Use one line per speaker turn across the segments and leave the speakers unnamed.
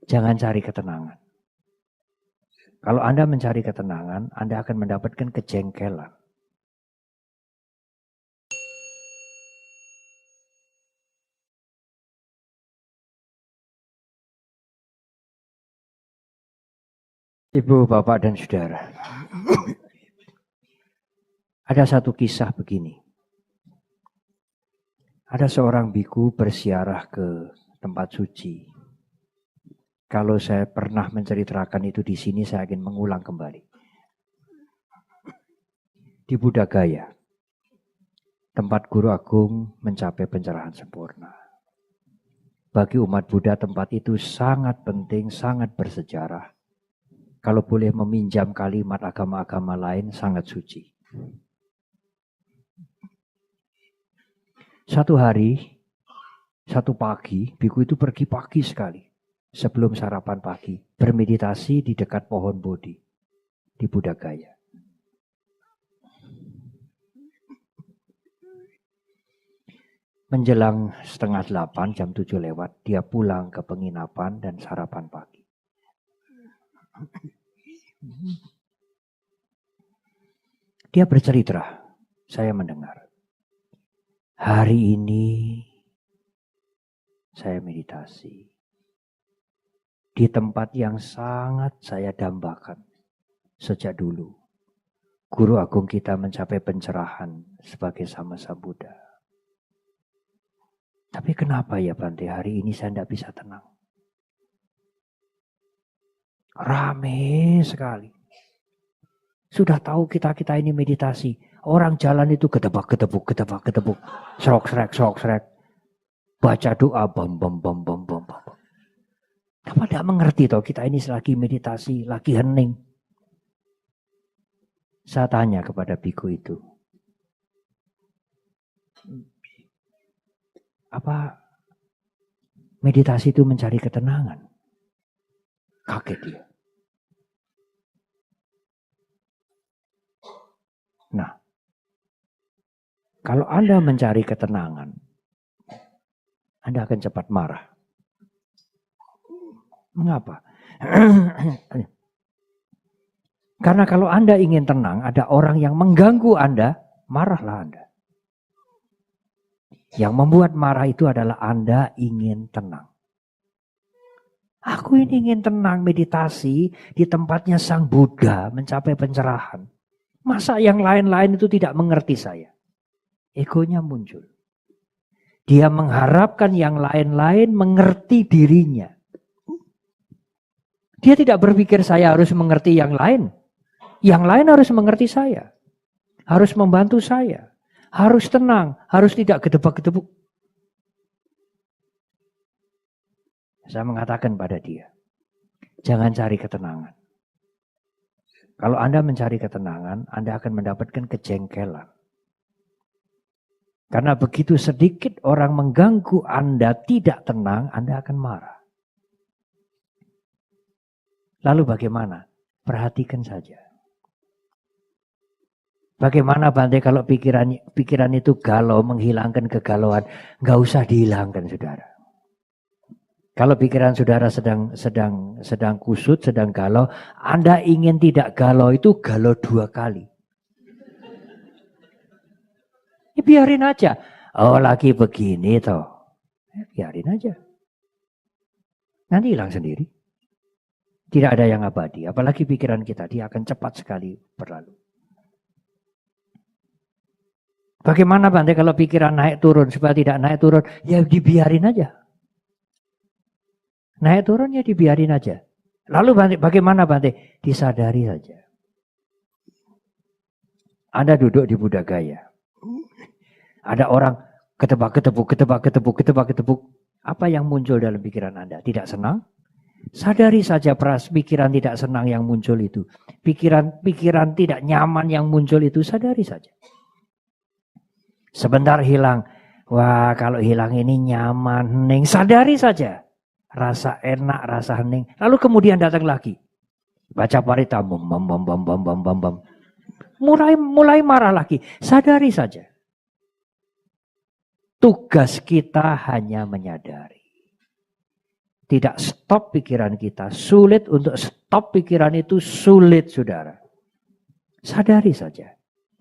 Jangan cari ketenangan. Kalau Anda mencari ketenangan, Anda akan mendapatkan kejengkelan. Ibu, bapak, dan saudara. Ada satu kisah begini. Ada seorang biku bersiarah ke tempat suci. Kalau saya pernah menceritakan itu di sini, saya ingin mengulang kembali. Di Buddha Gaya, tempat guru agung mencapai pencerahan sempurna. Bagi umat Buddha, tempat itu sangat penting, sangat bersejarah. Kalau boleh meminjam kalimat agama-agama lain, sangat suci. Satu hari, satu pagi, biku itu pergi pagi sekali. Sebelum sarapan pagi, bermeditasi di dekat pohon Bodhi di Buddha Gaya. Menjelang 7:30, jam 7 lewat, dia pulang ke penginapan dan sarapan pagi. Dia bercerita, saya mendengar. Hari ini saya meditasi di tempat yang sangat saya dambakan sejak dulu. Guru agung kita mencapai pencerahan sebagai Samasa Buddha. Tapi kenapa ya Bante, hari ini saya tidak bisa tenang? Rame sekali. Sudah tahu kita ini meditasi. Orang jalan itu gedebak-gedebuk, gedebak-gedebuk. Serok-serek. Baca doa, bam. Apa tidak mengerti toh kita ini lagi meditasi, lagi hening. Saya tanya kepada biku itu. Apa meditasi itu mencari ketenangan? Kaget dia. Nah, kalau Anda mencari ketenangan, Anda akan cepat marah. Mengapa? Karena kalau Anda ingin tenang, ada orang yang mengganggu Anda, marahlah Anda. Yang membuat marah itu adalah Anda ingin tenang. Aku ini ingin tenang, meditasi di tempatnya Sang Buddha, mencapai pencerahan. Masa yang lain-lain itu tidak mengerti saya? Egonya muncul. Dia mengharapkan yang lain-lain mengerti dirinya. Dia tidak berpikir saya harus mengerti yang lain. Yang lain harus mengerti saya. Harus membantu saya. Harus tenang. Harus tidak gedebak-gedebuk. Saya mengatakan pada dia, jangan cari ketenangan. Kalau Anda mencari ketenangan, Anda akan mendapatkan kejengkelan. Karena begitu sedikit orang mengganggu Anda tidak tenang, Anda akan marah. Lalu bagaimana? Perhatikan saja. Bagaimana Bante kalau pikiran itu galau, menghilangkan kegalauan? Nggak usah dihilangkan, saudara. Kalau pikiran saudara sedang kusut, sedang galau, Anda ingin tidak galau itu galau 2 kali. Ya, biarin aja. Oh lagi begini toh. Ya, biarin aja. Nanti hilang sendiri. Tidak ada yang abadi. Apalagi pikiran kita, dia akan cepat sekali berlalu. Bagaimana Bante kalau pikiran naik turun? Supaya tidak naik turun, ya dibiarin aja. Naik turun ya dibiarin aja. Lalu Bante, bagaimana Bante? Disadari saja. Anda duduk di Buddha Gaya. Ada orang ketebak-ketebuk. Apa yang muncul dalam pikiran Anda? Tidak senang? Sadari saja pikiran tidak senang yang muncul itu. Pikiran tidak nyaman yang muncul itu, sadari saja. Sebentar hilang. Wah, kalau hilang ini nyaman, hening. Sadari saja. Rasa enak, rasa hening. Lalu kemudian datang lagi. Baca parita. Mulai marah lagi. Sadari saja. Tugas kita hanya menyadari. tidak stop pikiran kita, sulit untuk stop pikiran itu sulit, saudara. Sadari saja.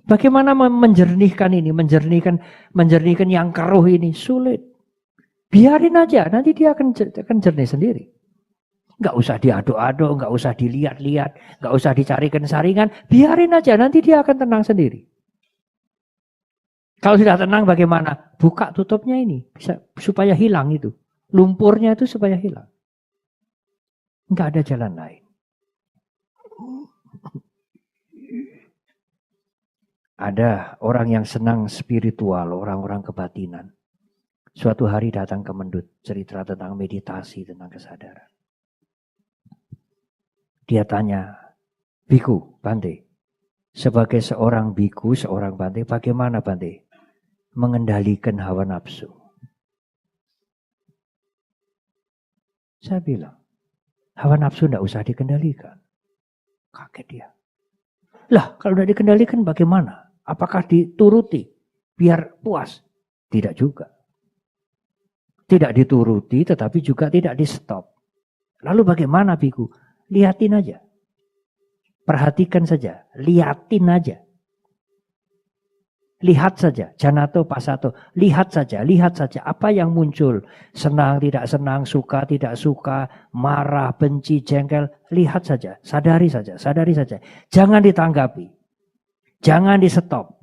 Bagaimana menjernihkan ini, menjernihkan yang keruh ini, sulit. Biarin aja, nanti dia akan jernih sendiri. Nggak usah diaduk-aduk, nggak usah dilihat-lihat, nggak usah dicarikan saringan, biarin aja, nanti dia akan tenang sendiri. Kalau sudah tenang bagaimana? Buka tutupnya ini, bisa supaya hilang itu. Lumpurnya itu supaya hilang. Nggak ada jalan lain. Ada orang yang senang spiritual, orang-orang kebatinan. Suatu hari datang ke Mendut, cerita tentang meditasi, tentang kesadaran. Dia tanya, Biku, Bante, sebagai seorang biku, seorang Bante, bagaimana Bante mengendalikan hawa nafsu? Saya bilang, hawa nafsu tidak usah dikendalikan. Kaget dia. Lah, kalau tidak dikendalikan bagaimana? Apakah dituruti biar puas? Tidak juga. Tidak dituruti tetapi juga tidak di stop. Lalu bagaimana Biku? Lihatin aja. Perhatikan saja. Lihatin aja. Lihat saja. Janato pasato. Lihat saja. Lihat saja. Apa yang muncul. Senang, tidak senang. Suka, tidak suka. Marah, benci, jengkel. Lihat saja. Sadari saja. Sadari saja. Jangan ditanggapi. Jangan di stop.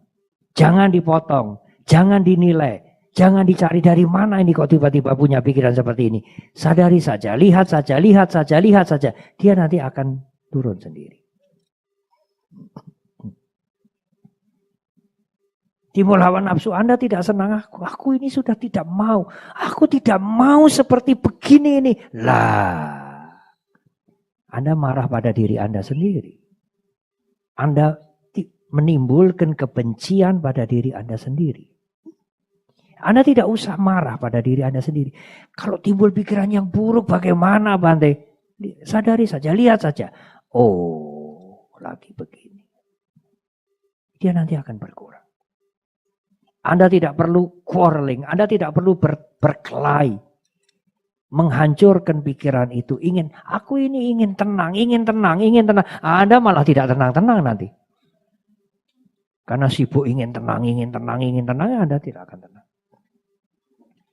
Jangan dipotong. Jangan dinilai. Jangan dicari dari mana ini kok tiba-tiba punya pikiran seperti ini. Sadari saja, lihat saja, lihat saja, lihat saja. Dia nanti akan turun sendiri. Timbul hawa nafsu, Anda tidak senang aku ini sudah tidak mau. Aku tidak mau seperti begini ini. Lah, Anda marah pada diri Anda sendiri. Anda menimbulkan kebencian pada diri Anda sendiri. Anda tidak usah marah pada diri Anda sendiri. Kalau timbul pikiran yang buruk bagaimana Bante? Sadari saja, lihat saja. Oh, lagi begini. Dia nanti akan berkurang. Anda tidak perlu quarreling, Anda tidak perlu berkelahi. Menghancurkan pikiran itu. Aku ini ingin tenang, ingin tenang, ingin tenang. Anda malah tidak tenang-tenang nanti. Karena sibuk ingin tenang, Anda tidak akan tenang.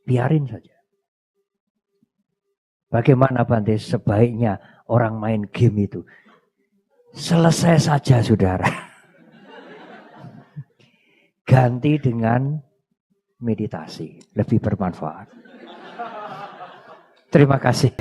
Biarin saja. Bagaimana Bante sebaiknya orang main game itu? Selesai saja saudara. Ganti dengan meditasi. Lebih bermanfaat. Terima kasih.